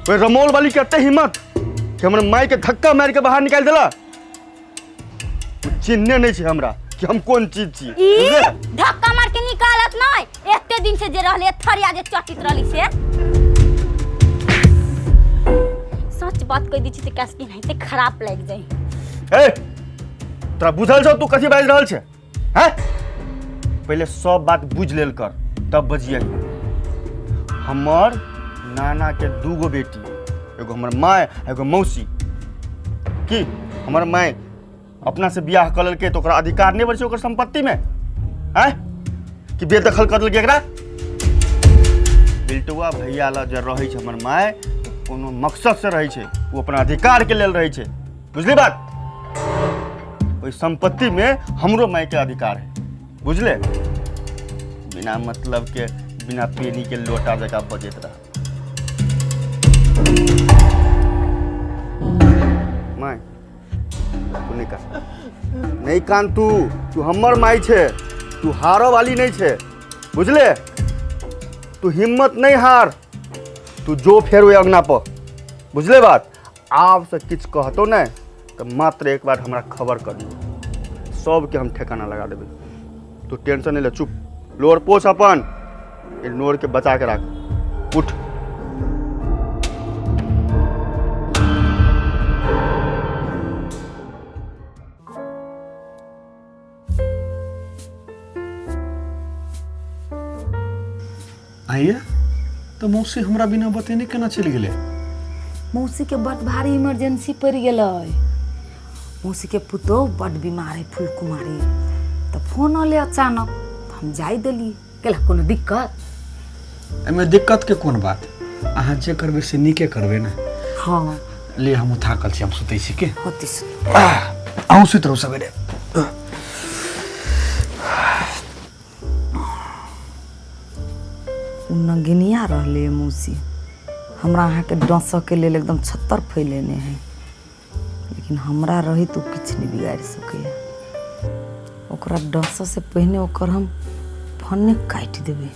रमोल वाली कहते हिम्मत कि हमारे माई के धक्का मार के बाहर निकाल दिला। चिन्हने नहीं छे हमरा कि हम कौन चीज छी। धक्का मार के निकालत नहीं, एते दिन से जे रहले थरिया जे चटित रहली से सच बात कह दी छी त कैसे नहीं ते खराब लग जाई। ए तोरा बुझल छौ तू कथी बाज रहल छे? हैं पहले सब बात बुझ लेल कर तब बजिए। हमर नाना के दूगो बेटी, एगो हमर माय एगो मौसी। की हमर माय अपना से बियाह कर लेलकै तो ओकरा अधिकार नहीं बचे ओकर संपत्ति में? हैं कि बेदखल कर लेलकै एकरा? बिल्टुआ भैया ला जे रहै छै हमर माय कोनो मकसद से रहै छै, वो अपना अधिकार के लेल रहै छै। बुझली बात? ओई संपत्ति में हमरो माय के अधिकार है, बुझले? बिना मतलब के बिना पेनी के लोटा जगह बजत रहा। माय तू नहीं कान तू हमर माई छे, तू हारो वाली नहीं छे, बुझले? तू हिम्मत नहीं हार, तू जो फेर ओइ अंगना पर, बुझले बात? आप से किछ कहतो न तो मात्र एक बार हमरा खबर कर दियो, सब के हम ठिकाना लगा देबे। तू टेंशन नहीं ले, चुप लोर पोछ अपन, इन नोर के बचा के रख। उठ आइए तो मौसी हमरा बिना बतेने केना चल गेले? मौसी के बड़ भारी इमरजेंसी पड़ गेल। मौसी के पुतो बड़ बीमार है, फूल कुमारी। तो फोन आले अचानक, हम जाई देली। केला कोनो दिक्कत? एमे दिक्कत के कोन बात? अहाँ जे करबे से नीके करबे ना। हाँ ले हम थाकल छी, हम सुतै छी के। होती आऊं सुत रहू सवेरे। नगिनिया रहले मौसी, हमरा अहाँ के डस के लेल एकदम छत्तर फैलेने है, लेकिन हमरा रही तो किछ नहीं बिगाड़ सके। ओकरा डस से पहले ओकर हम फन्ने काट देबे।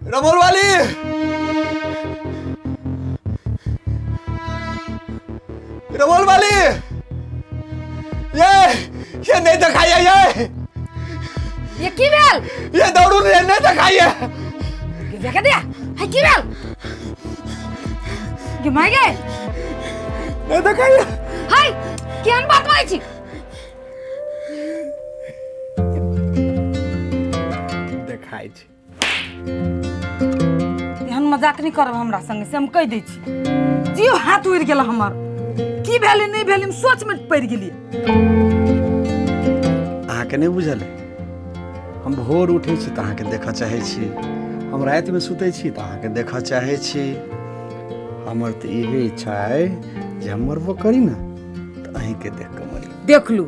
रमोल वाली, रमोल वाली, ये नहीं दिखाइए, ये की भेल? ये दौड़ू नहीं दिखाइए। देखा दिया है की भेल? घुमाई गए नहीं दिखाइए। हाय केहन बात माई छी? दिखाई छी। एहन मजाक नहीं करब हमरा संगे से, हम कह दै छी। जियो हाथ उड़ गेल हमर। की भेल नहीं भेल हम सोच में पड़ गेलिए। अहाँ के नहीं बुझल है? हम भोर उठे छी त अहाँ के देखा चाहे छी, हम रात में सुते छी त अहाँ के देखा चाहे छी। हमर त इहे इच्छा है जे हम मरबो करी ना त अहीं के देख के मरी। देख लू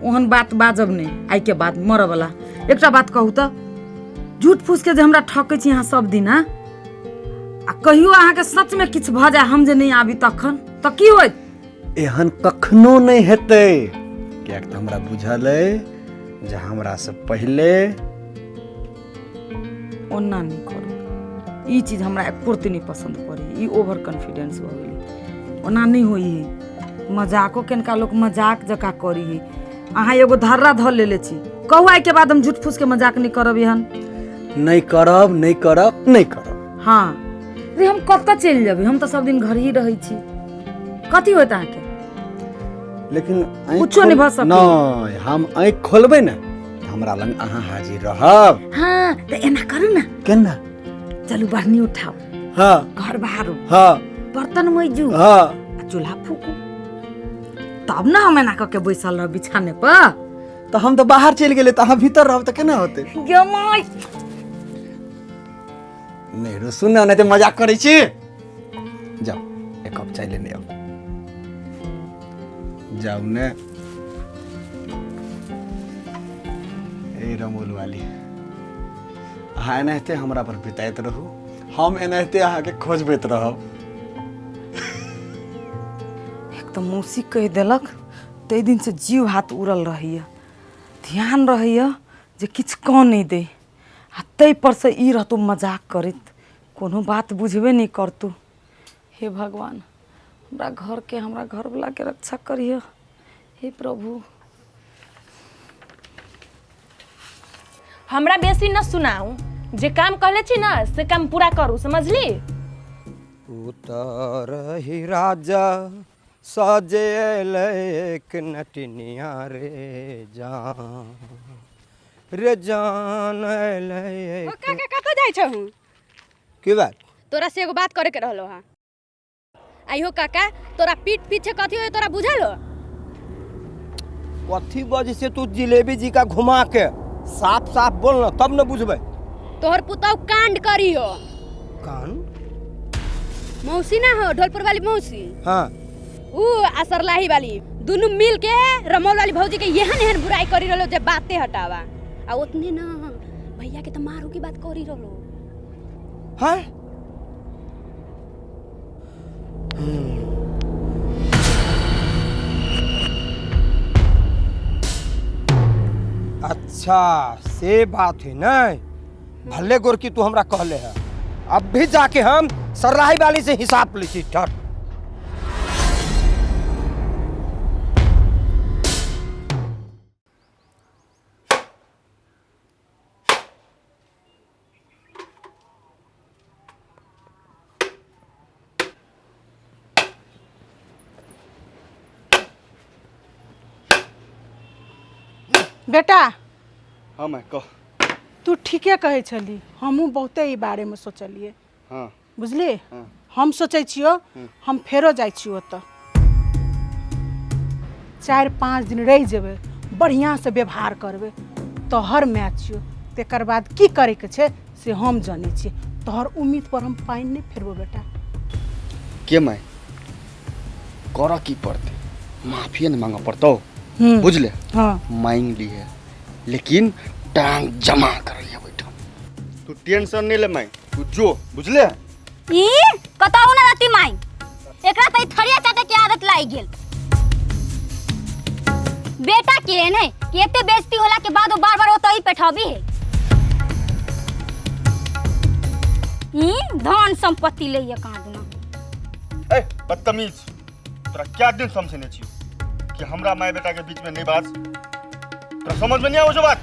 ओहन बात बाजब नहीं, आई के बाद मर वाला। एकटा बात कहू त, झूठ फूस के जे हमरा ठकै छी यहाँ सब दिन, हाँ? आ कहियो अहाँ के सच में किछ भ जाए, हम जे नहीं आबी तखन त की होइत? एहन कखनो नहीं हेतै, कियाक त हमरा बुझल है जे हमरा से पहले ओना नहीं करू। ई चीज हमरा एकोरती नहीं पसंद पड़ी। ई ओवर कॉन्फिडेंस हो गेली। ओना नहीं होई है। मजाको केनका लोग मजाक जका करी है। अहाँ एगो धर्रा धर लेले छी, कहू आई के बाद हम झूठ फूस के मजाक नहीं करब। एहन नहीं करब, नहीं करब, नहीं करब। हाँ रे, हम कब चल जाबे? हम तो सब दिन घर ही रही छी। कथी होता है के? लेकिन कुछो नहीं भ सके। नहीं, हम आँख खोलबे ना हमरा लंग अहाँ हाजिर रहब। हाँ तो एना करू ना। केना? चलू बरनी उठाओ, हाँ घर बहारू, हाँ बर्तन मजू, हाँ चूल्हा फूकू, तब ना हम एना के बैसल रह बिछाने पर। तो हम तो बाहर चल गेले, तो अहाँ भीतर रहब तो केना होते? गे माय, नहीं रो, सुन नहीं तो मजाक करे छी। जाओ एक कप चाय लेने आओ। जाओ ने। ए रमोल वाली अहाँ एनाहिते हमरा पर बिताइत रहू, हम एनाहिते अहाँके खोजबैत रहब। एक तो मौसी कह देलक ते दिन से जीव हाथ उड़ल रही है, ध्यान रही है जे किछ कह नहीं दे, आ तै पर से ई रहतू मजाक करित, कोनो बात बुझबे नहीं करतू। हे भगवान, हमरा घर के, हमरा घर वाला के रक्षा करिए। हे प्रभु। हमरा बेसी न सुनाऊ, जे काम कहले छी ना से काम पूरा करू, समझली? उतर ही राजा सजे एक नटनिया रे जान ले। ओ काका कतऽ जाइ छहु? की बात? तोरा से एगो बात करे के रहलो हां। आइहो काका, तोरा पीठ पीछे कथी होय तोरा बुझल हो? कथी वजह से तू जिलेबी जी का घुमा के साफ साफ बोल ना, तब न बुझबे। तोहर पुताऊ कांड करी हो। कान? मौसी ना हो, ढोलपुर वाली मौसी। हाँ। ऊ असरलाही वाली दोनों मिल के रमौल वाली भौजी के एहन एहन बुराई करी रहलो जे बातें हटावा। आ उतने ना भैया के तो मारू की बात करी रहलो। हाँ? अच्छा से बात है ना। भले गोरकी तू हमरा कहले है, अब भी जाके हम सरराही वाली से हिसाब ले छी। ठट बेटा। हाँ मैं कह। तू ठीके कहे छली, हमहूँ बहुते ई बारे में सोचलिए। हाँ बुझली? हाँ। हम सोचे छियो हम फेरो जाइ छियो ओतऽ 4-5 दिन रह जेबे, बढ़िया से व्यवहार करबे, तोहर मैच छियो। तेकर बाद की करे के छे से हम जाने छिए। तोहर उम्मीद पर हम पानी नहीं फेरबो बेटा। के मैं कर की पड़ते, माफी न मांगा पड़तो, बुझले? हाँ। मांग ली है लेकिन टांग जमा करिए बैठो। तू टेंशन नहीं ले मैं, तू जो, बुझले? ई कताऊ ना रहती माई, एकरा तई थरिया चाटे के आदत लाई गेल। बेटा के नहीं कि एते बेइज्जती होला के बाद वो बार-बार ओतई बैठाबी है। ई धन संपत्ति ले ये कहां दुना। ए बदतमीज, तोरा क्या दिन समझने छियो कि हमरा माय बेटा के बीच में नहीं बात? तोरा समझ में नहीं आवे जो बात?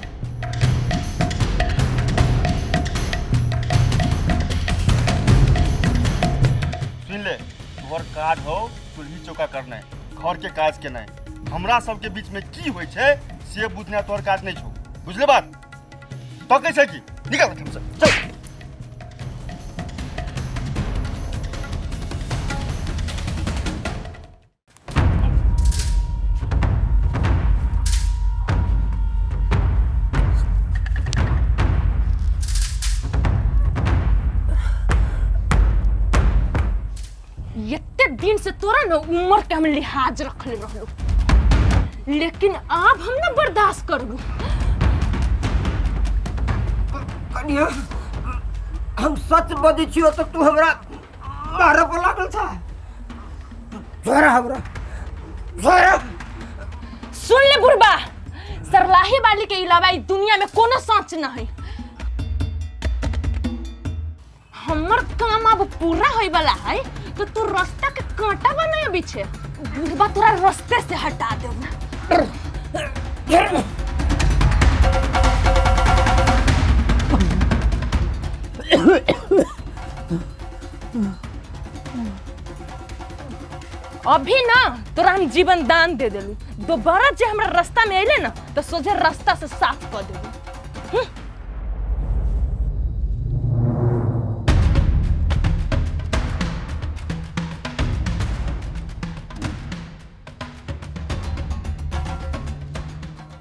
सुन ले, तोहर काज हो चूल्ही चौका करना है, घर के काज केना है। हमरा सबके बीच में की होय छे से बुझना तोहर काज नहीं छो, बुझले बात? तो कैसे की निकल हमसे, चल। इतने दिन से तोरा न उम्र के हम लिहाज रखले रहलो, लेकिन अब हम न बर्दाश्त करबू। कनिया, हम सच बजै छियो तो तू हमरा मारे पर लागल था। जोरा हमरा, जोरा। सुन ले बुढ़बा, सरलाही वाली के अलावा इस दुनिया में कोनो सच न है। हमर काम अब पूरा होई वाला है तो तू रास्ता के कांटा बनाए पीछे, बुढ़बा तोरा रास्ते से हटा देबू। अभी ना तोरा हम जीवन दान दे देलू, दोबारा जे हमरा रास्ता में अइले ना तो सोझे रास्ता से साफ कर देबू।